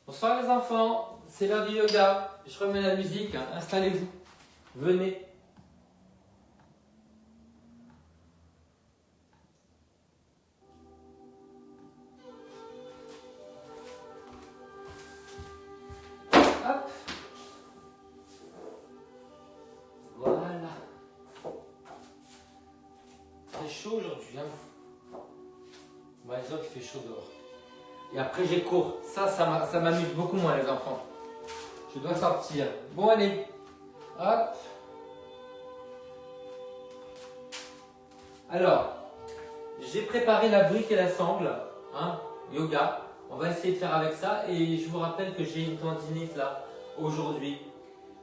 Bonsoir les enfants, c'est l'heure du yoga. Je remets la musique, hein. Installez-vous. Venez. Hop. Voilà. C'est chaud aujourd'hui, hein. Bon, disons qu'il fait chaud dehors. Et après j'ai cours. Ça m'amuse beaucoup moins les enfants. Je dois sortir. Bon allez. Hop. Alors, j'ai préparé la brique et la sangle. Hein, yoga. On va essayer de faire avec ça. Et je vous rappelle que j'ai une tendinite là aujourd'hui.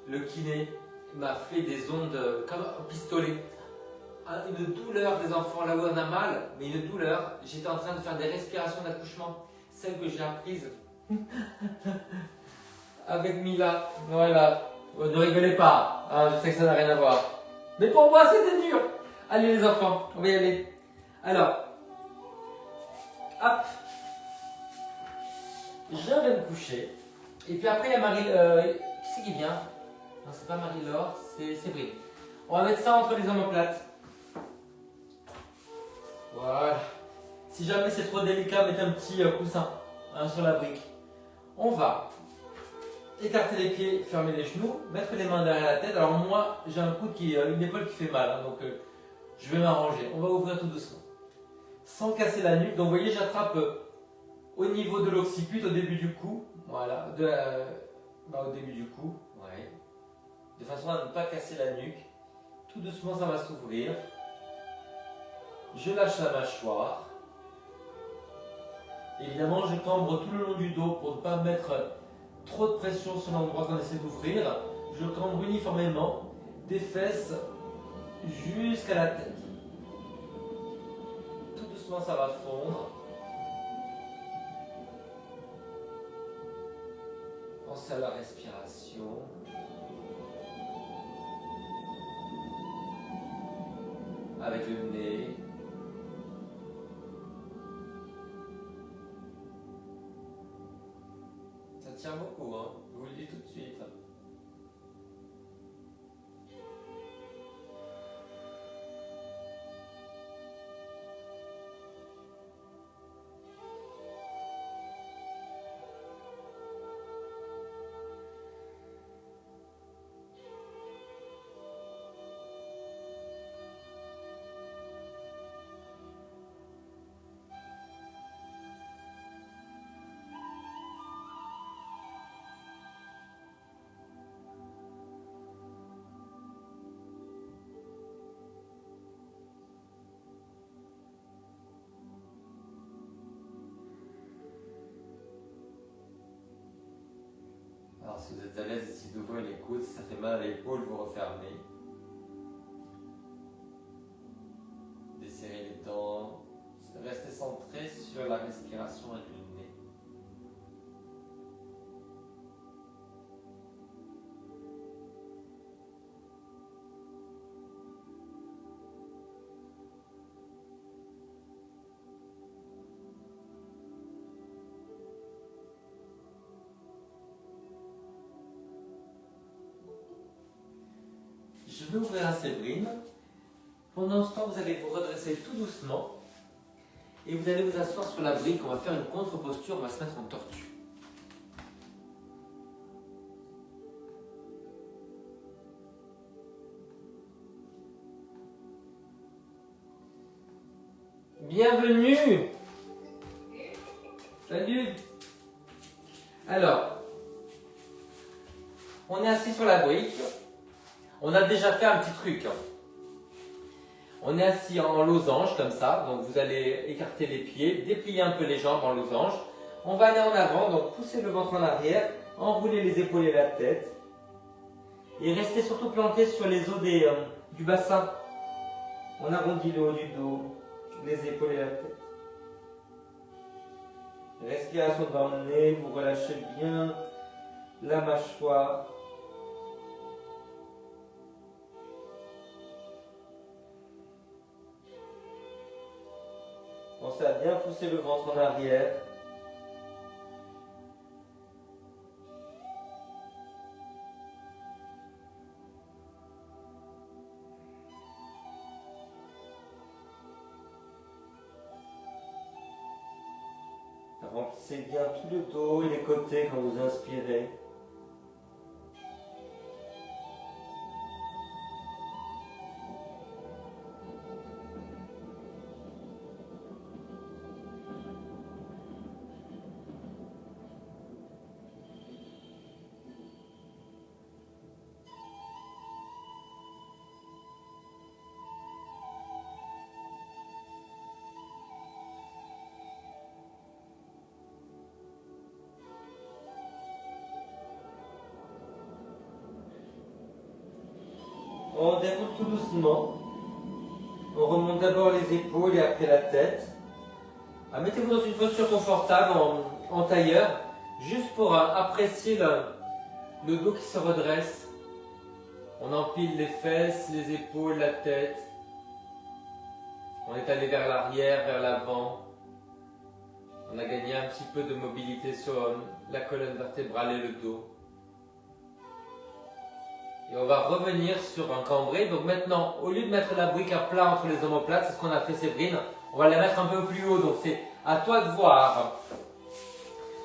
Le kiné m'a fait des ondes comme un pistolet. Une douleur des enfants là où on a mal, mais une douleur. J'étais en train de faire des respirations d'accouchement. Celle que j'ai apprise avec Mila. Voilà. Ne rigolez pas, hein, je sais que ça n'a rien à voir. Mais pour moi, c'était dur. Allez les enfants, on va y aller. Alors, hop. Je vais me coucher. Et puis après, il y a Marie... qui c'est qui vient? Non, c'est pas Marie-Laure, c'est Séverine. On va mettre ça entre les omoplates. Voilà. Si jamais c'est trop délicat, mettez un petit coussin sur la brique. On va écarter les pieds, fermer les genoux, mettre les mains derrière la tête. Alors moi, j'ai un coude une épaule qui fait mal, hein, donc je vais m'arranger. On va ouvrir tout doucement, sans casser la nuque. Donc vous voyez, j'attrape au niveau de l'occiput, au début du cou. Voilà, au début du cou, ouais. De façon à ne pas casser la nuque. Tout doucement, ça va s'ouvrir. Je lâche la mâchoire. Évidemment, je cambre tout le long du dos pour ne pas mettre trop de pression sur l'endroit qu'on essaie d'ouvrir. Je cambre uniformément des fesses jusqu'à la tête. Tout doucement, ça va fondre. Pensez à la respiration. Avec le nez. Ça tient beaucoup, hein. Je vous le dis tout de suite. Alors si vous êtes à l'aise ici d'ouvrir les coudes, si ça fait mal à l'épaule, vous refermez. Desserrez les dents. Restez centré sur la respiration avec le nez. Je vais ouvrir à Séverine. Pendant ce temps, vous allez vous redresser tout doucement et vous allez vous asseoir sur la brique. On va faire une contre-posture, on va se mettre en tortue. Bienvenue. Salut. Alors, on est assis sur la brique. On a déjà fait un petit truc. On est assis en losange comme ça, donc vous allez écarter les pieds, déplier un peu les jambes en losange. On va aller en avant, donc pousser le ventre en arrière, enrouler les épaules et la tête. Et restez surtout planté sur les os du bassin. On arrondit le haut du dos, les épaules et la tête. Respiration dans le nez, vous relâchez bien la mâchoire. Pensez à bien pousser le ventre en arrière. remplissez bien tout le dos et les côtés quand vous inspirez. On déroule tout doucement. On remonte d'abord les épaules et après la tête. Mettez-vous dans une posture confortable en tailleur, juste pour apprécier le dos qui se redresse. On empile les fesses, les épaules, la tête. On est allé vers l'arrière, vers l'avant. On a gagné un petit peu de mobilité sur la colonne vertébrale et le dos. Et on va revenir sur un cambré. Donc maintenant, au lieu de mettre la brique à plat entre les omoplates, c'est ce qu'on a fait Séverine, on va la mettre un peu plus haut. Donc c'est à toi de voir.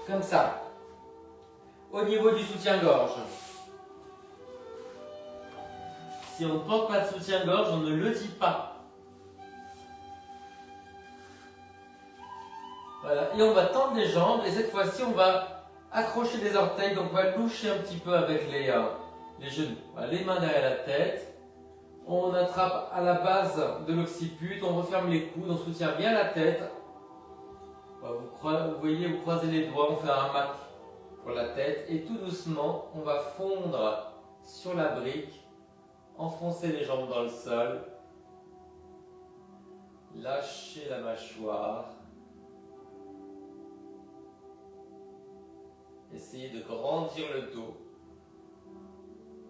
Comme ça. Au niveau du soutien-gorge. Si on ne porte pas de soutien-gorge, on ne le dit pas. Voilà. Et on va tendre les jambes. Et cette fois-ci, on va accrocher les orteils. Donc on va loucher un petit peu avec les genoux. Voilà, les mains derrière la tête. On attrape à la base de l'occiput. On referme les coudes. On soutient bien la tête. Vous voyez, vous croisez les doigts. On fait un hamac pour la tête. Et tout doucement, on va fondre sur la brique. Enfoncer les jambes dans le sol. Lâchez la mâchoire. Essayez de grandir le dos.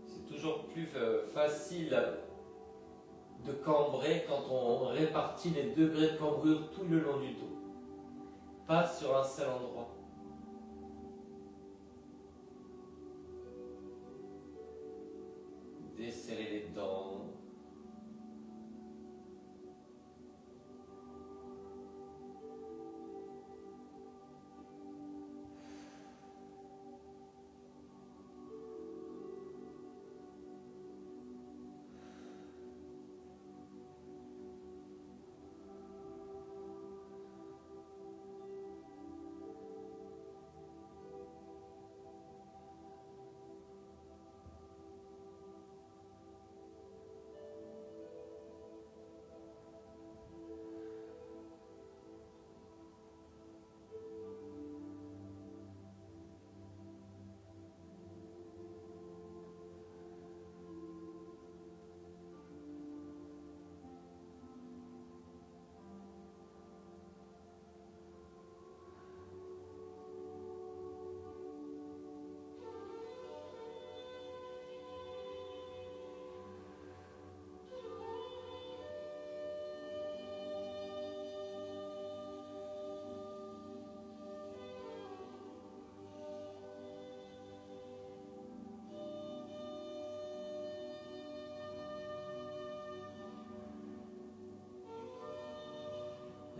C'est toujours plus facile de cambrer quand on répartit les degrés de cambrure tout le long du dos. Pas sur un seul endroit. Desserrez les dents.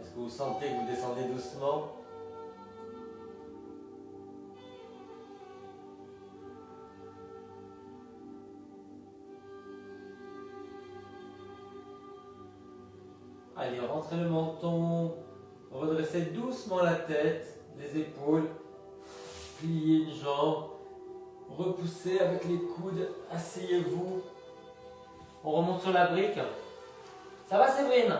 Est-ce que vous sentez que vous descendez doucement? Allez, rentrez le menton, redressez doucement la tête, les épaules, pliez une jambe, repoussez avec les coudes, asseyez-vous. On remonte sur la brique. Ça va Séverine?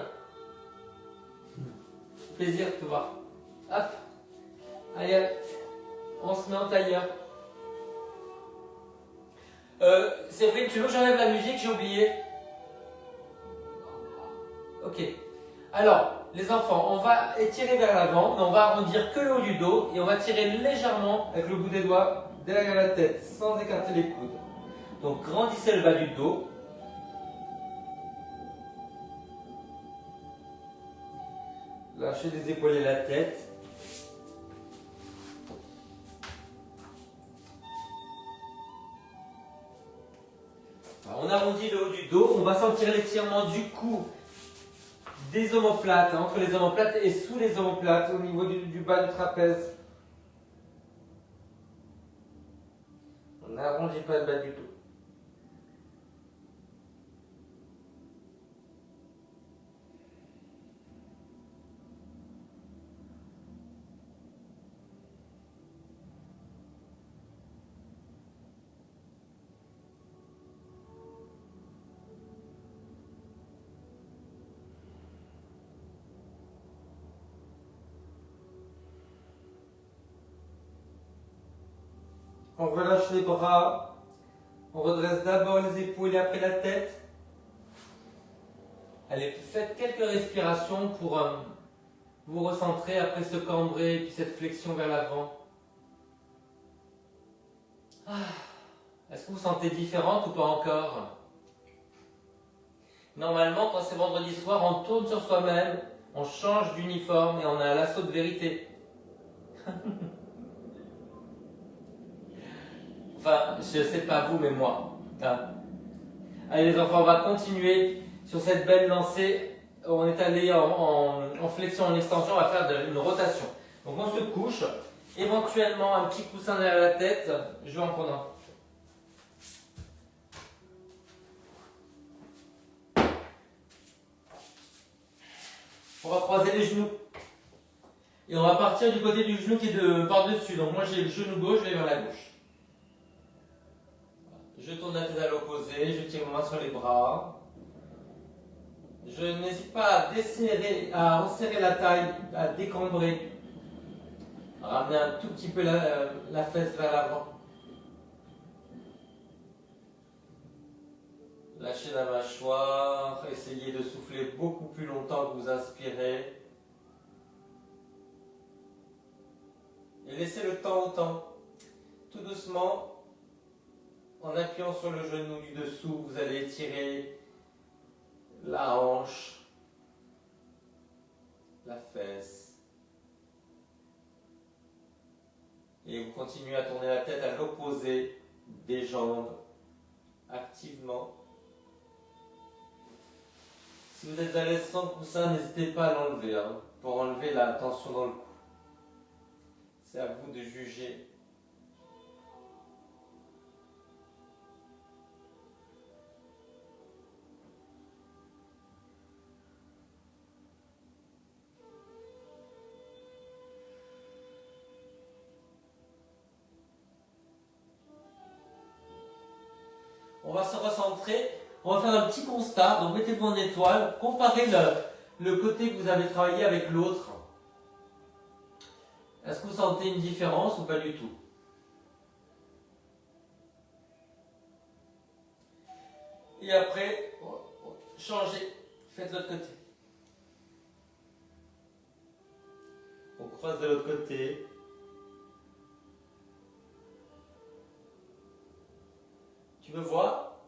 Plaisir de te voir. Hop. Allez, on se met en tailleur. Séverine, tu veux que j'enlève la musique? J'ai oublié. Ok. Alors, les enfants, on va étirer vers l'avant, mais on va arrondir que le haut du dos et on va tirer légèrement avec le bout des doigts derrière la tête sans écarter les coudes. Donc, grandissez le bas du dos. Lâchez les épaules et la tête. Alors, on arrondit le haut du dos. On va sentir l'étirement du cou, des omoplates, hein, entre les omoplates et sous les omoplates, au niveau du bas du trapèze. On n'arrondit pas le bas du dos. On relâche les bras. On redresse d'abord les épaules et après la tête. Allez, faites quelques respirations pour vous recentrer après ce cambré et puis cette flexion vers l'avant. Est-ce que vous sentez différente ou pas encore? Normalement, quand c'est vendredi soir, on tourne sur soi-même, on change d'uniforme et on a l'assaut de vérité. Enfin, je sais pas vous, mais moi. Allez les enfants, on va continuer sur cette belle lancée. On est allé en flexion, en extension, on va faire une rotation. Donc on se couche, éventuellement un petit coussin derrière la tête, je vais en prendre un. On va croiser les genoux. Et on va partir du côté du genou qui est par-dessus. Donc moi j'ai le genou gauche, je vais vers la gauche. Je tourne la tête à l'opposé, je tire ma main sur les bras. Je n'hésite pas à resserrer la taille, à décambrer. À ramener un tout petit peu la fesse vers l'avant. Lâchez la mâchoire, essayez de souffler beaucoup plus longtemps que vous inspirez. Et laissez le temps au temps. Tout doucement, en appuyant sur le genou du dessous, vous allez étirer la hanche, la fesse. Et vous continuez à tourner la tête à l'opposé des jambes activement. Si vous êtes à l'aise sans coussin, n'hésitez pas à l'enlever, pour enlever la tension dans le cou. C'est à vous de juger. On va se recentrer, on va faire un petit constat, donc mettez-vous en étoile, comparez le côté que vous avez travaillé avec l'autre. Est-ce que vous sentez une différence ou pas du tout? Et après, changez, faites de l'autre côté. On croise de l'autre côté. Tu me vois?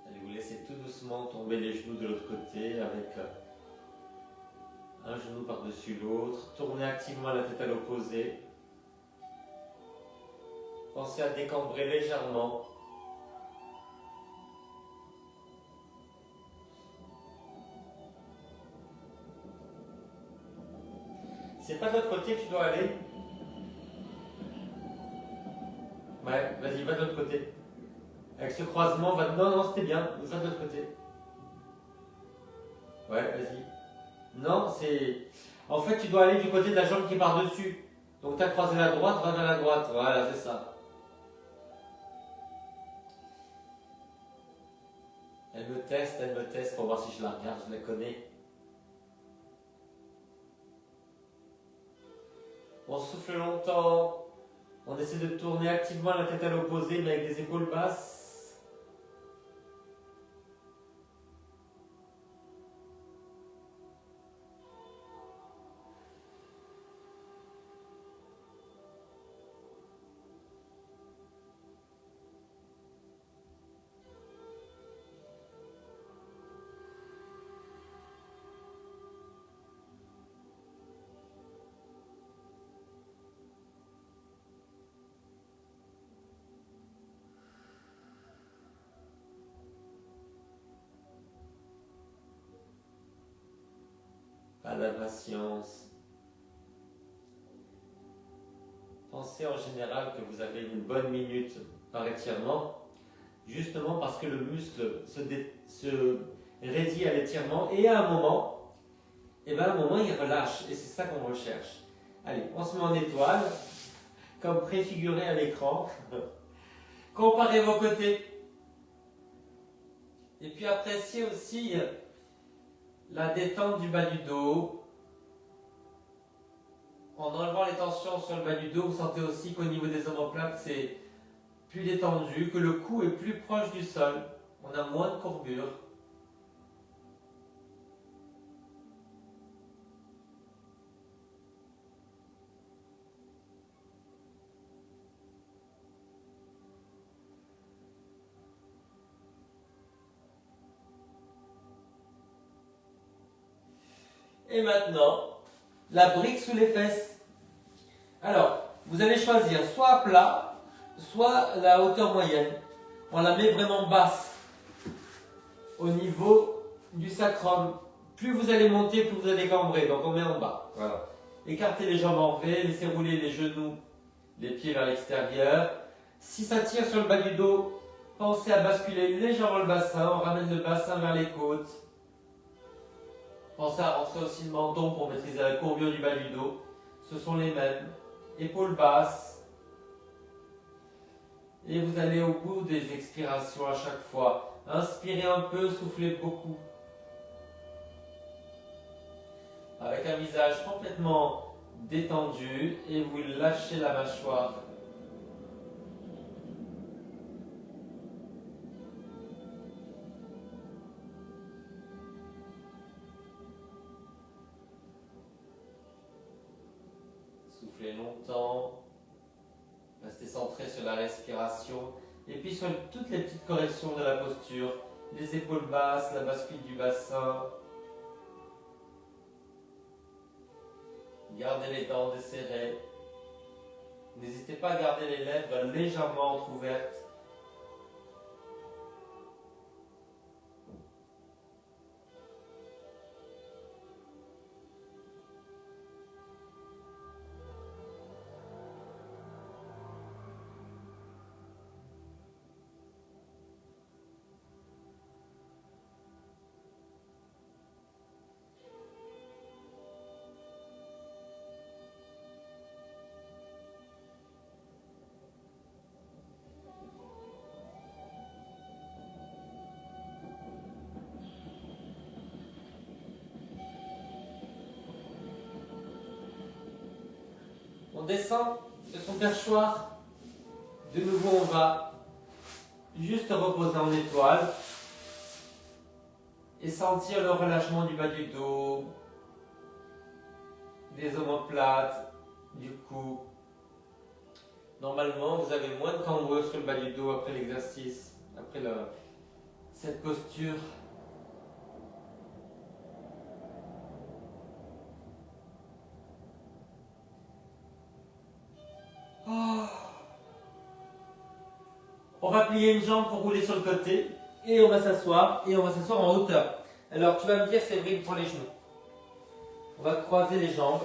Allez, vous laissez tout doucement tomber les genoux de l'autre côté avec un genou par-dessus l'autre. Tournez activement la tête à l'opposé. Pensez à décambrer légèrement. C'est pas de l'autre côté que tu dois aller? Ouais, vas-y, va de l'autre côté. Avec ce croisement, va... Non, c'était bien, va de l'autre côté. Ouais, vas-y. Non, c'est... En fait, tu dois aller du côté de la jambe qui est par-dessus. Donc, tu as croisé la droite, va vers la droite. Voilà, c'est ça. Elle me teste pour voir si je la regarde, je la connais. On souffle longtemps. On essaie de tourner activement la tête à l'opposé, mais avec les épaules basses. Pas d'impatience. Pensez en général que vous avez une bonne minute par étirement, justement parce que le muscle se réduit à l'étirement et à un moment, il relâche et c'est ça qu'on recherche. Allez, on se met en étoile, comme préfiguré à l'écran. Comparez vos côtés. Et puis appréciez aussi la détente du bas du dos. En enlevant les tensions sur le bas du dos, vous sentez aussi qu'au niveau des omoplates, c'est plus détendu, que le cou est plus proche du sol. On a moins de courbure. Et maintenant, la brique sous les fesses. Alors, vous allez choisir soit à plat, soit la hauteur moyenne. On la met vraiment basse, au niveau du sacrum. Plus vous allez monter, plus vous allez cambrer. Donc on met en bas. Voilà. Écartez les jambes en V, laissez rouler les genoux, les pieds vers l'extérieur. Si ça tire sur le bas du dos, pensez à basculer légèrement le bassin. On ramène le bassin vers les côtes. Pensez à rentrer aussi le menton pour maîtriser la courbure du bas du dos. Ce sont les mêmes. Épaules basses. Et vous allez au bout des expirations à chaque fois. Inspirez un peu, soufflez beaucoup. Avec un visage complètement détendu et vous lâchez la mâchoire. Soufflez longtemps, restez centré sur la respiration et puis sur toutes les petites corrections de la posture, les épaules basses, la bascule du bassin. Gardez les dents desserrées. N'hésitez pas à garder les lèvres légèrement entrouvertes. On descend de son perchoir. De nouveau, on va juste reposer en étoile et sentir le relâchement du bas du dos, des omoplates, du cou. Normalement, vous avez moins de cambrure sur le bas du dos après l'exercice, après cette posture. On va plier une jambe pour rouler sur le côté et on va s'asseoir en hauteur. Alors tu vas me dire Séverine pour les genoux. On va croiser les jambes.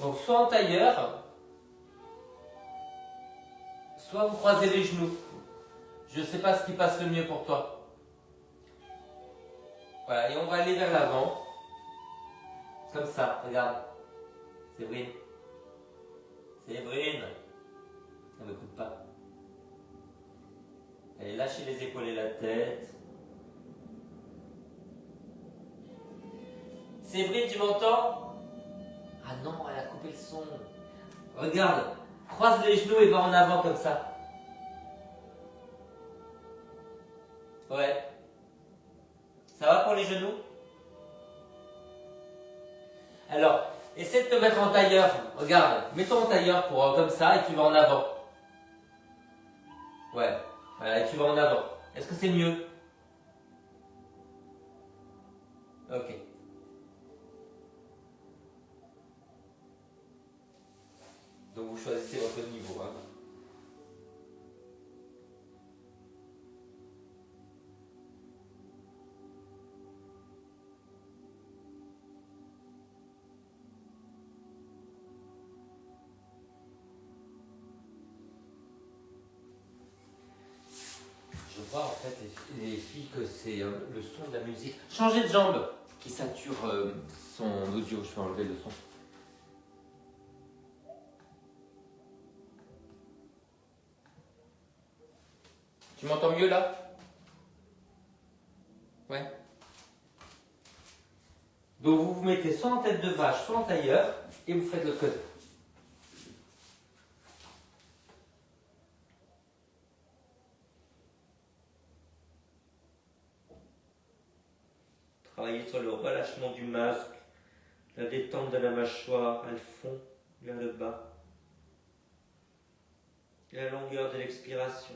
Donc soit en tailleur, soit vous croisez les genoux. Je ne sais pas ce qui passe le mieux pour toi. Voilà, et on va aller vers l'avant. Comme ça, regarde. Séverine. Séverine. Elle ne m'écoute pas. Allez, lâchez les épaules et la tête. Séverine, tu m'entends? Ah non, elle a coupé le son. Regarde, croise les genoux et va en avant comme ça. Ouais. Ça va pour les genoux? Alors, essaie de te mettre en tailleur. Regarde, mets-toi en tailleur pour comme ça et tu vas en avant. Ouais, voilà, et tu vas en avant. Est-ce que c'est mieux? Ok. Donc vous choisissez votre niveau. Hein. crois en fait, les filles, que c'est le son de la musique. Changez de jambe qui sature son audio. Je vais enlever le son. Tu m'entends mieux là? Ouais. Donc vous vous mettez soit en tête de vache, soit en tailleur, et vous faites l'autre côté. Travaillez sur le relâchement du masque, la détente de la mâchoire, elle fond vers le bas, et la longueur de l'expiration.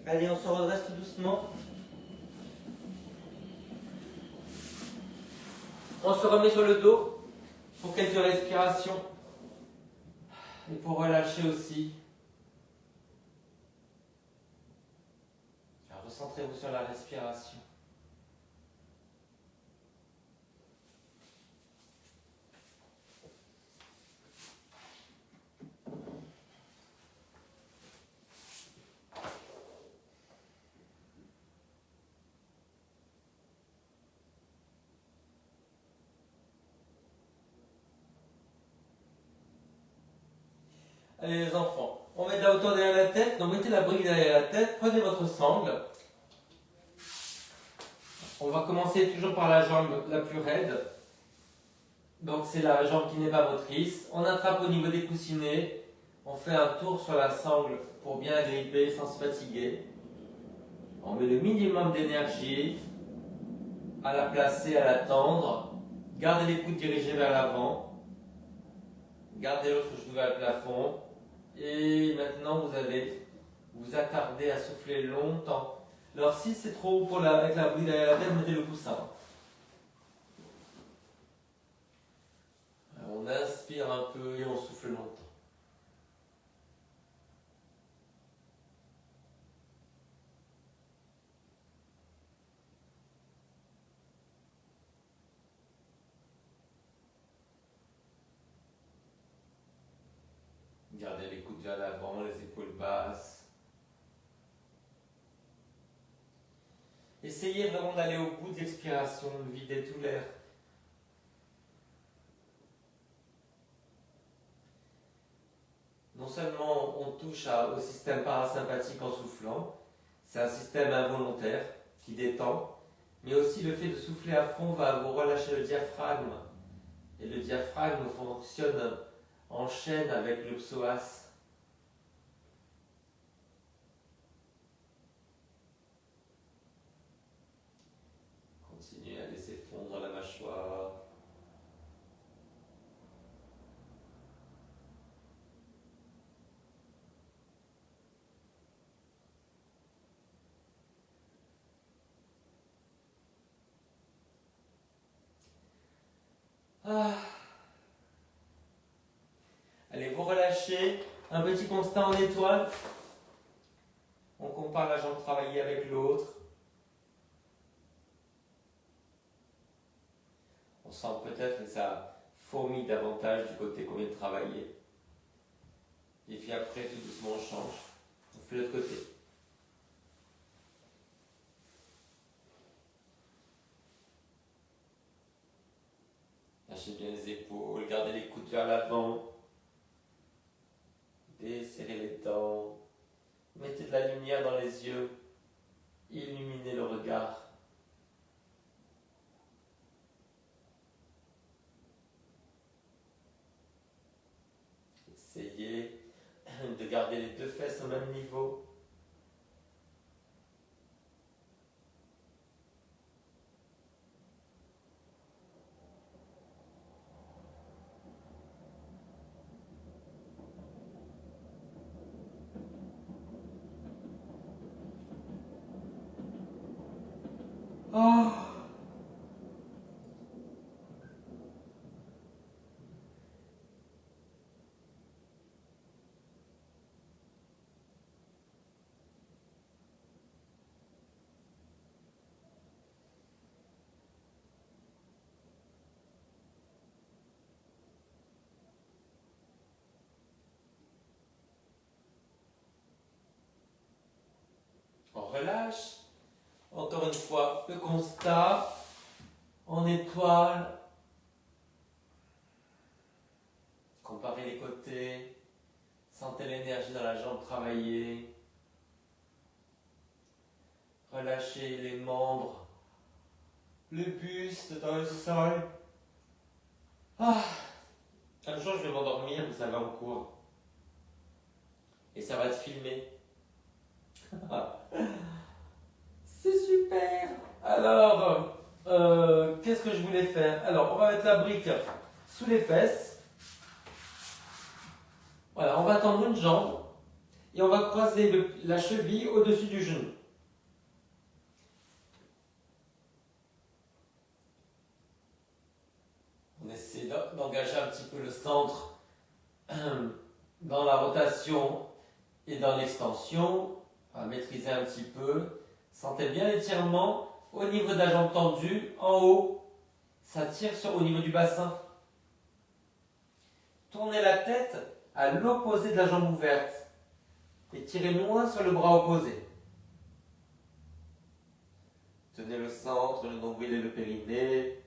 Allez, on se redresse tout doucement. On se remet sur le dos pour quelques respirations. Et pour relâcher aussi. Alors, recentrez-vous sur la respiration. Allez les enfants, on met de la hauteur derrière la tête, donc mettez la brique derrière la tête, prenez votre sangle. On va commencer toujours par la jambe la plus raide. Donc c'est la jambe qui n'est pas motrice. On attrape au niveau des coussinets, on fait un tour sur la sangle pour bien gripper sans se fatiguer. On met le minimum d'énergie à la placer, à la tendre. Gardez les coudes dirigés vers l'avant. Gardez l'autre genou vers le plafond. Et maintenant, vous allez vous attarder à souffler longtemps. Alors, si c'est trop haut avec la bride derrière la tête, mettez le coussin. Alors, on inspire un peu et on souffle longtemps. Gardez les coudes vers l'avant, les épaules basses. Essayez vraiment d'aller au bout de l'expiration, de vider tout l'air. Non seulement on touche au système parasympathique en soufflant, c'est un système involontaire qui détend, mais aussi le fait de souffler à fond va vous relâcher le diaphragme. Et le diaphragme fonctionne en chaîne avec le psoas. Continuez à laisser fondre la mâchoire. Ah. Allez, vous relâchez. Un petit constat en étoile. On compare la jambe travaillée avec l'autre. On sent peut-être que ça fourmille davantage du côté qu'on vient de travailler. Et puis après, tout doucement, on change. On fait l'autre côté. Lâchez bien les épaules, gardez les coudes vers l'avant. Desserrez les dents. Mettez de la lumière dans les yeux. Illuminez le regard. fesses au même niveau. Oh. On relâche. Encore une fois, le constat. On étoile. Comparez les côtés. Sentez l'énergie dans la jambe travailler. Relâchez les membres. Le buste dans le sol. Ah. Un jour, je vais m'endormir, vous savez, en cours. Et ça va être filmé. C'est super. Alors, qu'est-ce que je voulais faire? Alors, on va mettre la brique sous les fesses. Voilà, on va tendre une jambe et on va croiser la cheville au-dessus du genou. On essaie d'engager un petit peu le centre dans la rotation et dans l'extension. On va maîtriser un petit peu. Sentez bien l'étirement au niveau de la jambe tendue, en haut. Ça tire au niveau du bassin. Tournez la tête à l'opposé de la jambe ouverte et tirez loin sur le bras opposé. Tenez le centre, le nombril et le périnée.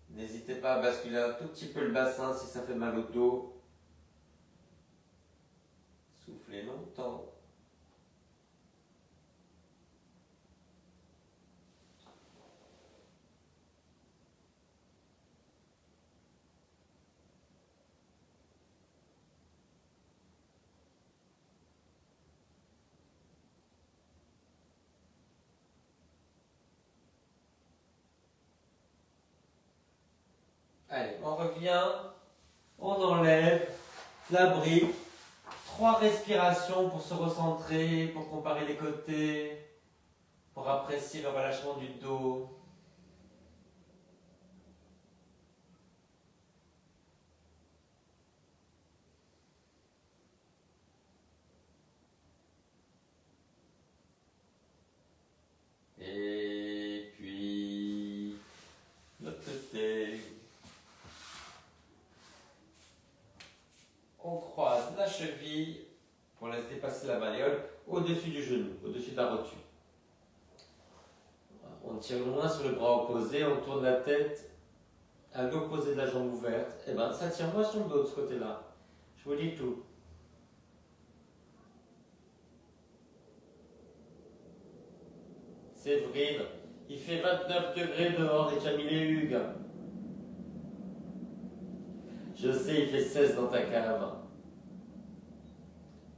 N'hésitez pas à basculer un tout petit peu le bassin si ça fait mal au dos. Soufflez longtemps. Allez, on revient, on enlève la brique. 3 respirations pour se recentrer, pour comparer les côtés, pour apprécier le relâchement du dos. Et puis, l'autre côté. On croise la cheville pour laisser dépasser la malléole au-dessus du genou, au-dessus de la rotule. On tire loin sur le bras opposé, on tourne la tête à l'opposé de la jambe ouverte. Et bien, ça tire moins sur le dos de ce côté-là. Je vous dis tout. Séverine, il fait 29 degrés dehors des Camille Hugues. Je sais, il fait 16 dans ta cave.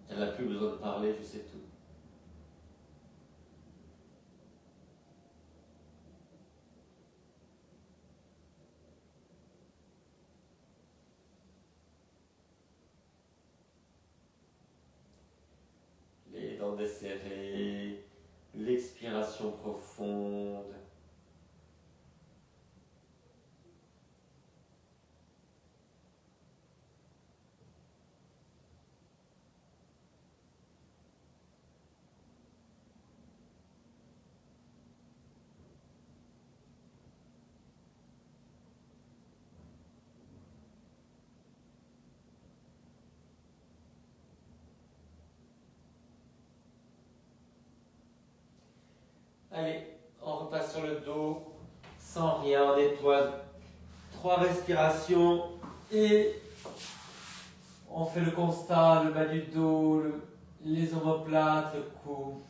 Elle n'a plus besoin de parler, je sais tout. Les dents desserrées, l'expiration profonde. Allez, on repasse sur le dos, sans rien, on nettoie. 3 respirations et on fait le constat, le bas du dos, les omoplates, le cou.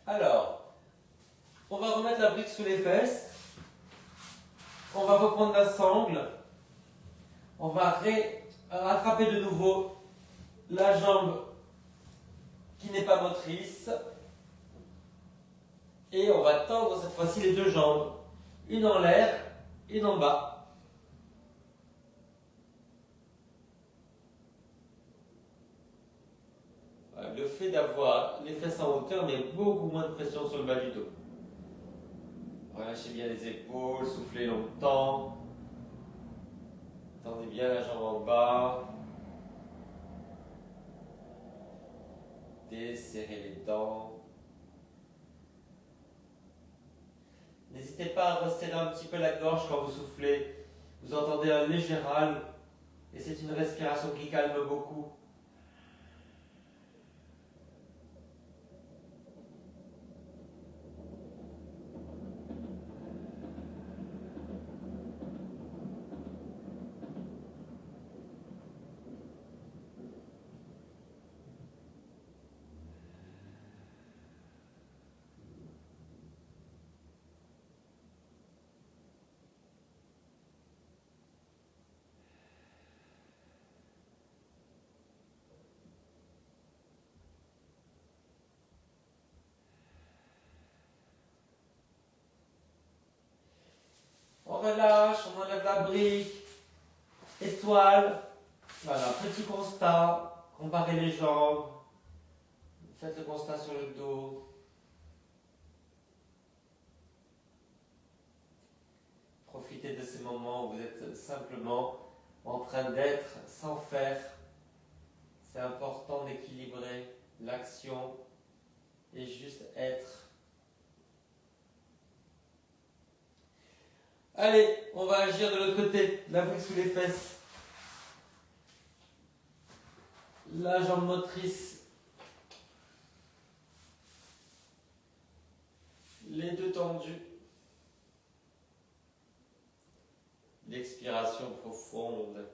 Alors, on va remettre la brique sous les fesses. On va reprendre la sangle. On va rattraper de nouveau la jambe qui n'est pas motrice. Et on va tendre cette fois-ci les deux jambes. Une en l'air, une en bas. Le fait d'avoir les fesses en hauteur met beaucoup moins de pression sur le bas du dos. Relâchez bien les épaules, soufflez longtemps. Tendez bien la jambe en bas. Desserrez les dents. N'hésitez pas à resserrer un petit peu la gorge quand vous soufflez. Vous entendez un léger râle et c'est une respiration qui calme beaucoup. On relâche, on enlève la brique, étoile. Voilà, petit constat, comparez les jambes, faites le constat sur le dos. Profitez de ces moments où vous êtes simplement en train d'être sans faire. C'est important d'équilibrer l'action et juste être. Allez, on va agir de l'autre côté, la brique sous les fesses. La jambe motrice. Les deux tendus. L'expiration profonde.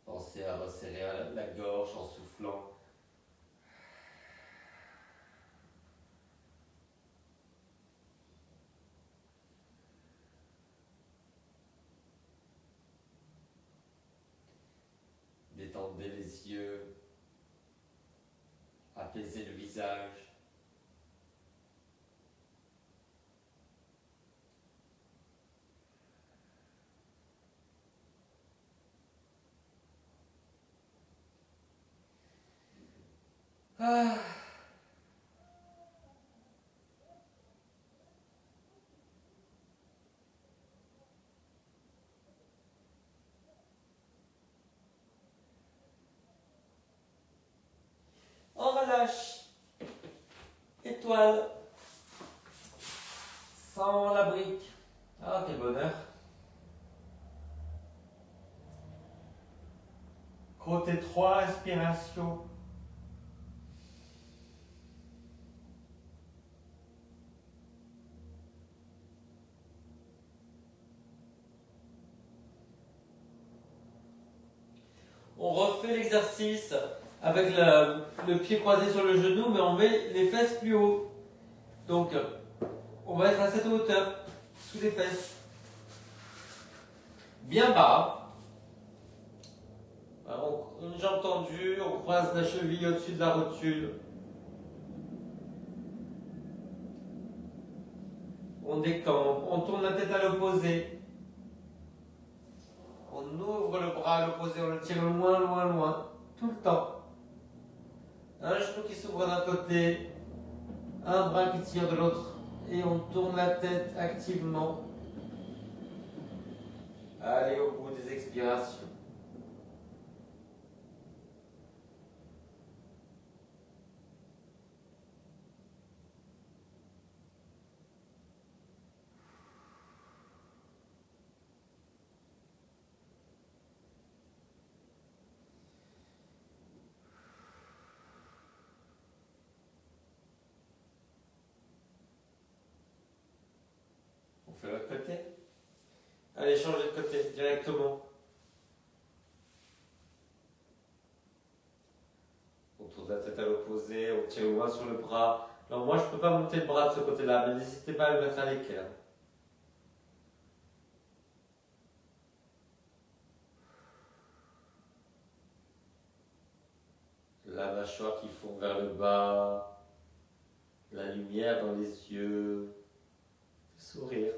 Pensez à resserrer la gorge en soufflant. Détendez les yeux. Apaisez le visage. Ah. On relâche. Étoile. Sans la brique. Ah, quel bonheur. Côté 3, respiration. On refait l'exercice avec le pied croisé sur le genou, mais on met les fesses plus haut. Donc, on va être à cette hauteur, sous les fesses. Bien bas. Alors, une jambe tendue, on croise la cheville au-dessus de la rotule. On décampe, on tourne la tête à l'opposé. On ouvre le bras à l'opposé, on le tire loin, loin, loin, tout le temps. Un genou qui s'ouvre d'un côté, un bras qui tire de l'autre, et on tourne la tête activement. Allez au bout des expirations. On fait l'autre côté. Allez, changez de côté directement. On tourne la tête à l'opposé, on tient le bras sur le bras. Alors moi, je ne peux pas monter le bras de ce côté-là, mais n'hésitez pas à le mettre à l'équerre. La mâchoire qui fond vers le bas, la lumière dans les yeux, le sourire.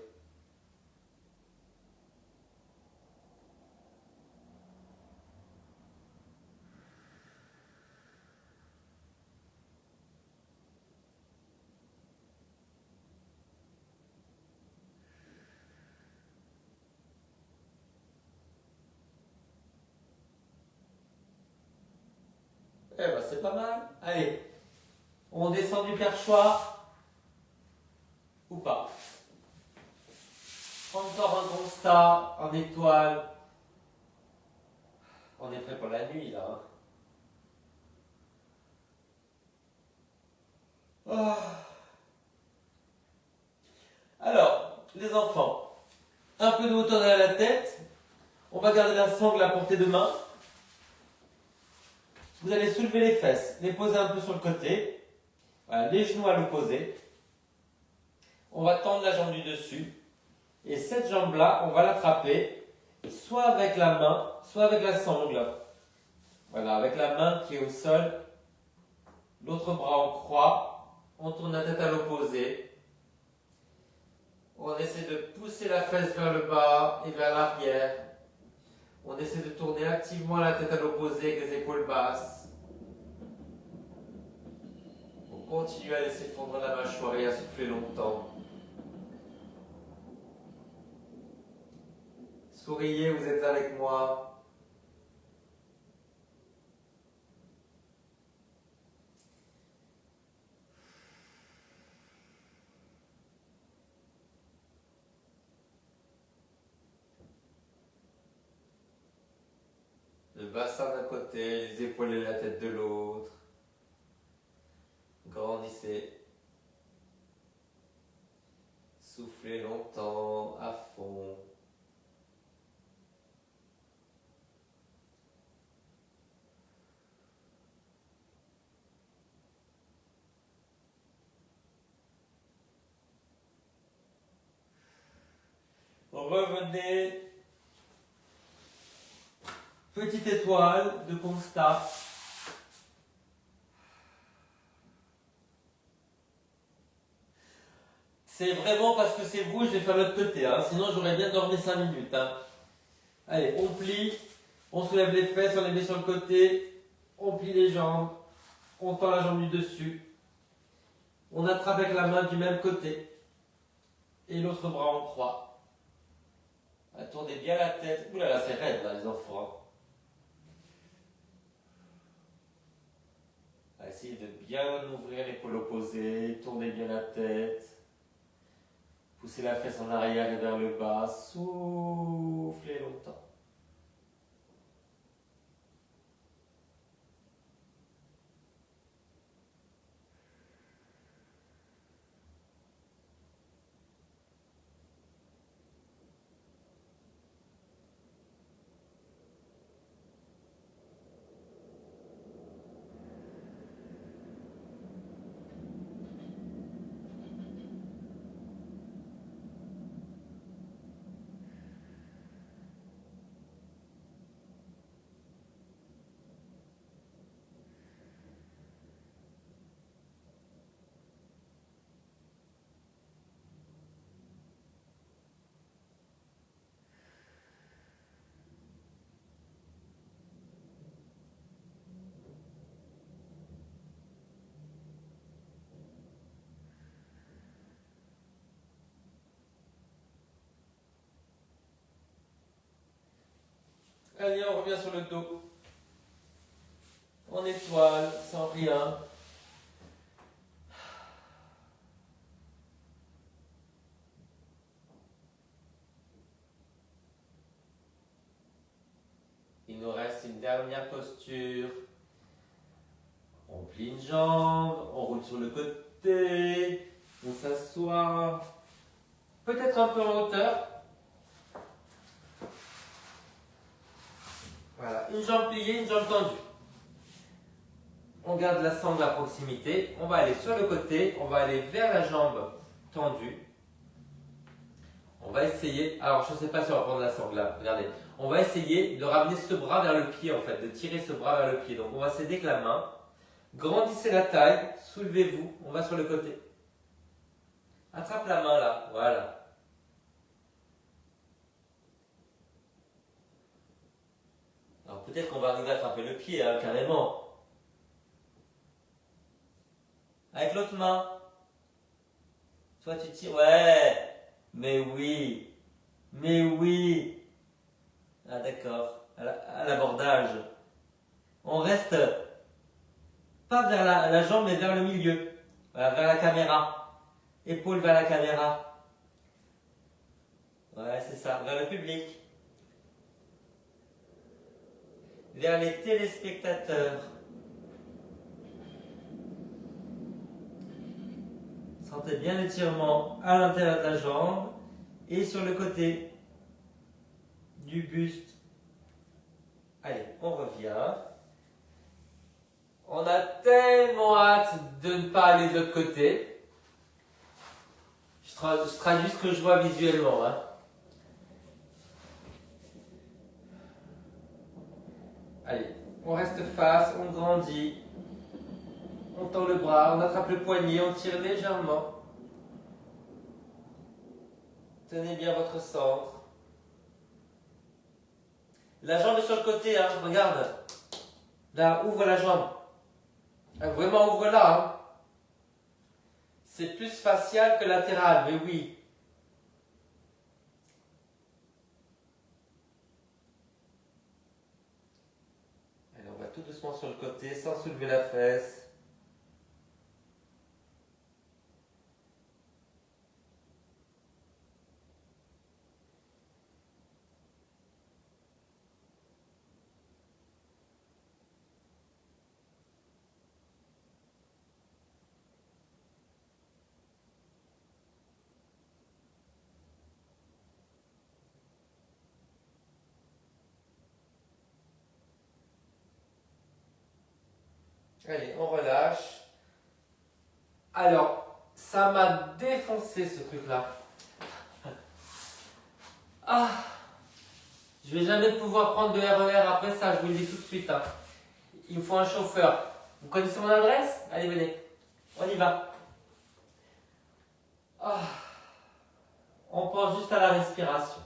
Eh ben c'est pas mal. Allez, on descend du perchoir ou pas. Encore un constat en étoile. On est prêt pour la nuit là. Hein. Ah. Alors, les enfants, un peu de hauteur derrière la tête. On va garder la sangle à portée de main. Vous allez soulever les fesses, les poser un peu sur le côté. Voilà, les genoux à l'opposé. On va tendre la jambe du dessus. Et cette jambe-là, on va l'attraper soit avec la main, soit avec la sangle. Voilà, avec la main qui est au sol, l'autre bras en croix. On tourne la tête à l'opposé. On essaie de pousser la fesse vers le bas et vers l'arrière. On essaie de tourner activement la tête à l'opposé avec les épaules basses. On continue à laisser fondre la mâchoire et à souffler longtemps. Souriez, vous êtes avec moi. Le bassin d'un côté, les épaules et la tête de l'autre. Grandissez. Soufflez longtemps, à fond. Revenez. Petite étoile de constat. C'est vraiment parce que c'est vous, je vais faire l'autre côté. Hein. Sinon, j'aurais bien dormi 5 minutes. Hein. Allez, on plie. On soulève les fesses, on les met sur le côté. On plie les jambes. On tend la jambe du dessus. On attrape avec la main du même côté. Et l'autre bras en croix. Tournez bien la tête. Ouh là là, c'est raide là, les enfants. Essayez de bien ouvrir l'épaule opposée. Tournez bien la tête. Poussez la fesse en arrière et vers le bas. Soufflez longtemps. Allez, on revient sur le dos. En étoile, sans rien. Il nous reste une dernière posture. On plie une jambe, on roule sur le côté, on s'assoit. peut-être un peu en hauteur. Voilà, une jambe pliée, une jambe tendue. On garde la sangle à proximité. On va aller sur le côté, on va aller vers la jambe tendue. On va essayer, alors je ne sais pas si on va prendre la sangle là, regardez. On va essayer de ramener ce bras vers le pied en fait, de tirer ce bras vers le pied. Donc on va s'aider avec la main. Grandissez la taille, soulevez-vous, on va sur le côté. Attrape la main là, voilà. Alors peut-être qu'on va arriver à attraper le pied, hein, carrément. Avec l'autre main. Toi tu tires, ouais. Mais oui. Mais oui. Ah d'accord, à l'abordage. On reste pas vers la jambe mais vers le milieu. Voilà, vers la caméra. Épaule vers la caméra. Ouais, c'est ça, vers le public. Vers les téléspectateurs. Sentez bien l'étirement à l'intérieur de la jambe et sur le côté du buste. Allez, on revient. On a tellement hâte de ne pas aller de l'autre côté. Je traduis ce que je vois visuellement. Hein. Allez, on reste face, on grandit. On tend le bras, on attrape le poignet, on tire légèrement. Tenez bien votre centre. La jambe est sur le côté, hein, regarde. Là, ouvre la jambe. Vraiment, ouvre-la. Hein. C'est plus facial que latéral, mais oui. Allez, on va tout doucement sur le côté, sans soulever la fesse. Allez, on relâche. Alors, ça m'a défoncé ce truc-là. Ah, je vais jamais pouvoir prendre de RER après ça, je vous le dis tout de suite. Hein. Il me faut un chauffeur. Vous connaissez mon adresse? Allez, venez. On y va. Ah, on pense juste à la respiration.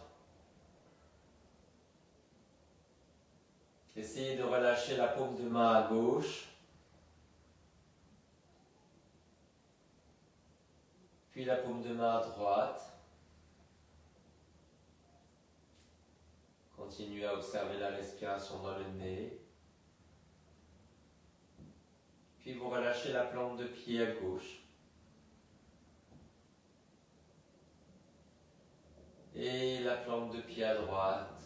Essayez de relâcher la paume de main à gauche. Puis la paume de main à droite. Continuez à observer la respiration dans le nez. Puis vous relâchez la plante de pied à gauche. Et la plante de pied à droite.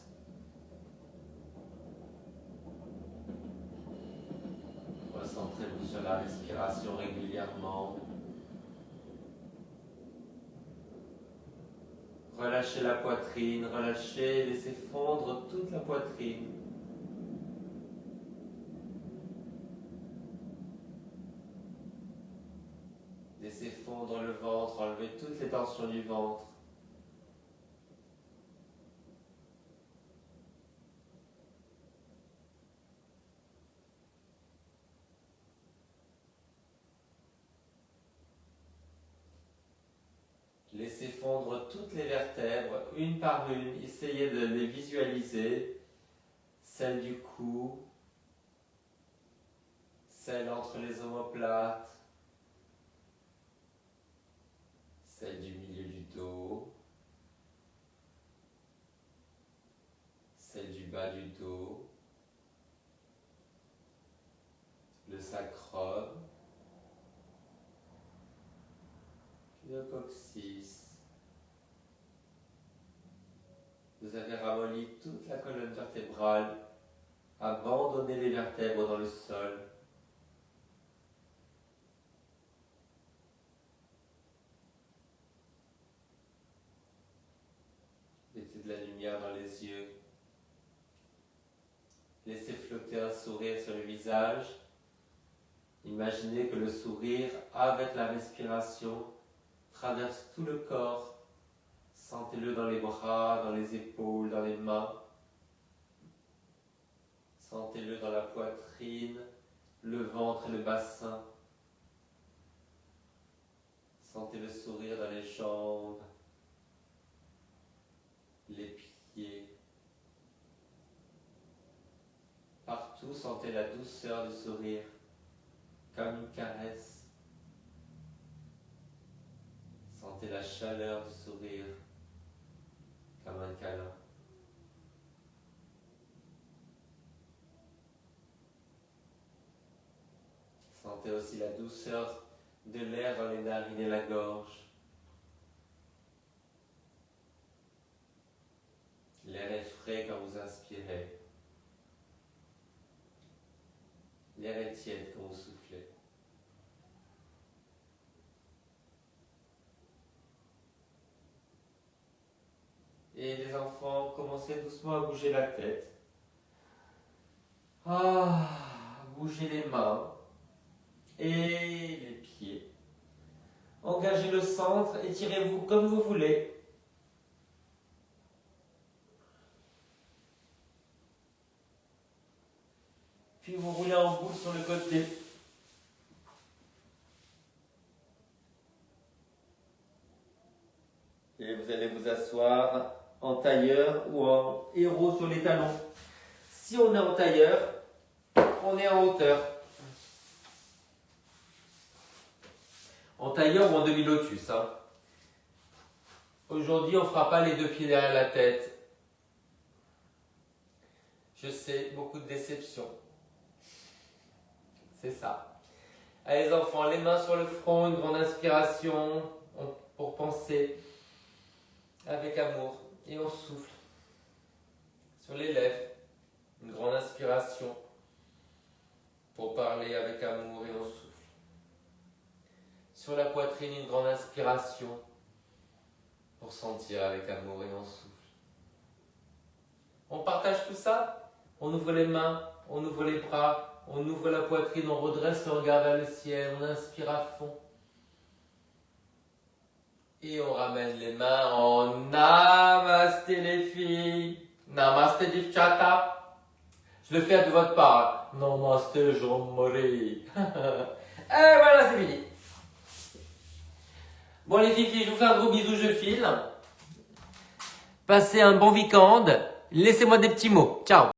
Recentrez-vous sur la respiration régulièrement. Relâchez la poitrine, relâchez, laissez fondre toute la poitrine. Laissez fondre le ventre, enlevez toutes les tensions du ventre. Laissez fondre toutes les vertèbres, une par une. Essayez de les visualiser. Celle du cou, celle entre les omoplates, celle du milieu du dos, celle du bas du dos, le sacrum, le coccyx. Vous avez ramolli toute la colonne vertébrale, abandonnez les vertèbres dans le sol. Mettez de la lumière dans les yeux. Laissez flotter un sourire sur le visage. Imaginez que le sourire, avec la respiration, traverse tout le corps. Sentez-le dans les bras, dans les épaules, dans les mains. Sentez-le dans la poitrine, le ventre et le bassin. Sentez le sourire dans les jambes, les pieds. Partout, sentez la douceur du sourire, comme une caresse. Sentez la chaleur du sourire, comme un câlin. Sentez aussi la douceur de l'air dans les narines et la gorge. L'air est frais quand vous inspirez. L'air est tiède quand vous soufflez. Et les enfants, commencez doucement à bouger la tête. Bougez les mains et les pieds. Engagez le centre, étirez-vous comme vous voulez. Puis vous roulez en boule sur le côté. Et vous allez vous asseoir en tailleur ou en héros sur les talons. Si on est en tailleur, on est en hauteur. En tailleur ou en demi-lotus. Aujourd'hui, on ne fera pas les deux pieds derrière la tête. Je sais, beaucoup de déception. C'est ça. Allez les enfants, les mains sur le front, une grande inspiration pour penser avec amour. Et on souffle sur les lèvres. Une grande inspiration pour parler avec amour et on souffle. Sur la poitrine, une grande inspiration pour sentir avec amour et on souffle. On partage tout ça. On ouvre les mains, on ouvre les bras, on ouvre la poitrine, on redresse le regard vers le ciel, on inspire à fond. Et on ramène les mains en Namasté les filles. Namasté Divchata. Je le fais de votre part. Namasté Jean-Marie. Et voilà, c'est fini. Bon les filles, je vous fais un gros bisou, je file. Passez un bon week-end. Laissez-moi des petits mots. Ciao.